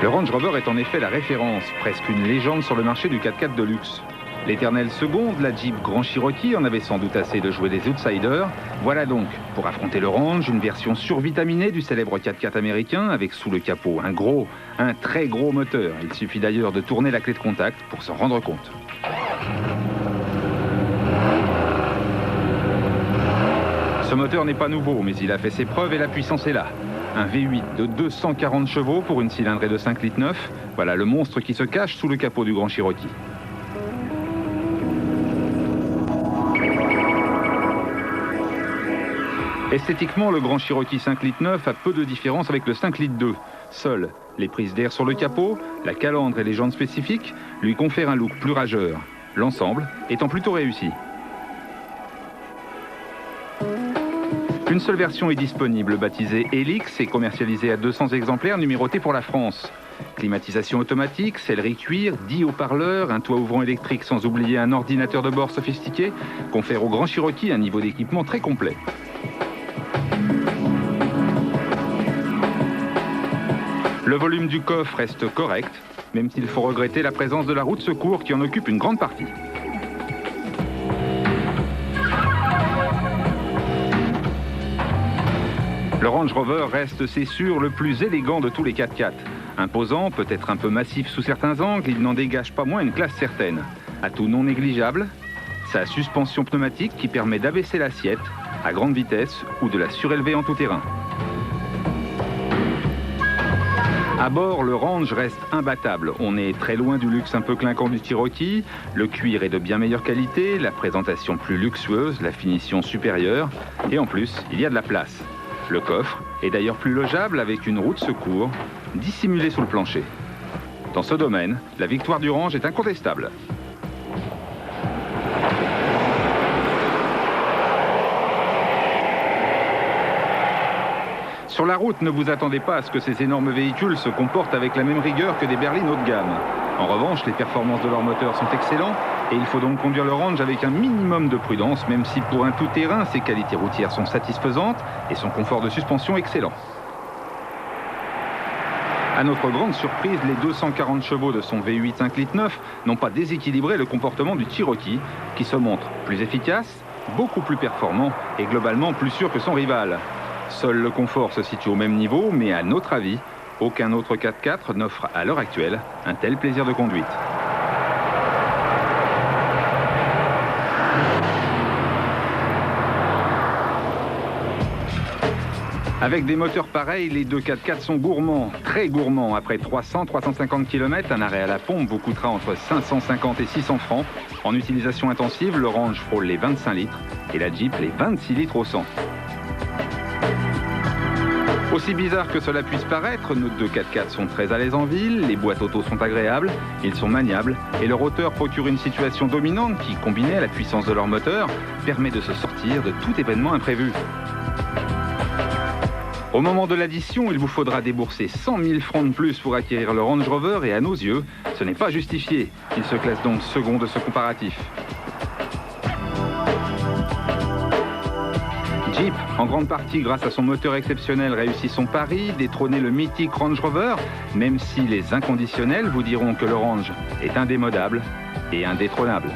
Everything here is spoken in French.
Le Range Rover est en effet la référence, presque une légende sur le marché du 4x4 de luxe. L'éternelle seconde, la Jeep Grand Cherokee, en avait sans doute assez de jouer des outsiders. Voilà donc, pour affronter le Range, une version survitaminée du célèbre 4x4 américain, avec sous le capot un très gros moteur. Il suffit d'ailleurs de tourner la clé de contact pour s'en rendre compte. Ce moteur n'est pas nouveau, mais il a fait ses preuves et la puissance est là. Un V8 de 240 chevaux pour une cylindrée de 5,9 litres. Voilà le monstre qui se cache sous le capot du Grand Cherokee. Esthétiquement, le Grand Cherokee 5,9 litres a peu de différence avec le 5,2 litres. Seules les prises d'air sur le capot, la calandre et les jantes spécifiques lui confèrent un look plus rageur. L'ensemble étant plutôt réussi. Une seule version est disponible, baptisée Helix et commercialisée à 200 exemplaires, numérotés pour la France. Climatisation automatique, sellerie cuir, 10 haut-parleurs, un toit ouvrant électrique sans oublier un ordinateur de bord sophistiqué, confère au Grand Cherokee un niveau d'équipement très complet. Le volume du coffre reste correct, même s'il faut regretter la présence de la roue de secours qui en occupe une grande partie. Le Range Rover reste, c'est sûr, le plus élégant de tous les 4x4. Imposant, peut-être un peu massif sous certains angles, il n'en dégage pas moins une classe certaine. Atout non négligeable, sa suspension pneumatique qui permet d'abaisser l'assiette à grande vitesse ou de la surélever en tout terrain. À bord, le Range reste imbattable. On est très loin du luxe un peu clinquant du Cherokee. Le cuir est de bien meilleure qualité, la présentation plus luxueuse, la finition supérieure. Et en plus, il y a de la place. Le coffre est d'ailleurs plus logeable avec une roue de secours dissimulée sous le plancher. Dans ce domaine, la victoire du Range est incontestable. Sur la route, ne vous attendez pas à ce que ces énormes véhicules se comportent avec la même rigueur que des berlines haut de gamme. En revanche, les performances de leurs moteurs sont excellentes et il faut donc conduire le Range avec un minimum de prudence, même si pour un tout-terrain, ses qualités routières sont satisfaisantes et son confort de suspension excellent. À notre grande surprise, les 240 chevaux de son V8 5,9 litres n'ont pas déséquilibré le comportement du Cherokee, qui se montre plus efficace, beaucoup plus performant et globalement plus sûr que son rival. Seul le confort se situe au même niveau, mais à notre avis, aucun autre 4x4 n'offre à l'heure actuelle un tel plaisir de conduite. Avec des moteurs pareils, les deux 4x4 sont gourmands, très gourmands. Après 300-350 km, un arrêt à la pompe vous coûtera entre 550 et 600 francs. En utilisation intensive, le Range frôle les 25 litres et la Jeep les 26 litres au 100. Aussi bizarre que cela puisse paraître, nos deux 4x4 sont très à l'aise en ville, les boîtes auto sont agréables, ils sont maniables et leur hauteur procure une situation dominante qui, combinée à la puissance de leur moteur, permet de se sortir de tout événement imprévu. Au moment de l'addition, il vous faudra débourser 100 000 francs de plus pour acquérir le Range Rover et à nos yeux, ce n'est pas justifié. Il se classe donc second de ce comparatif. Jeep, en grande partie grâce à son moteur exceptionnel, réussit son pari, détrôner le mythique Range Rover, même si les inconditionnels vous diront que le Range est indémodable et indétrônable.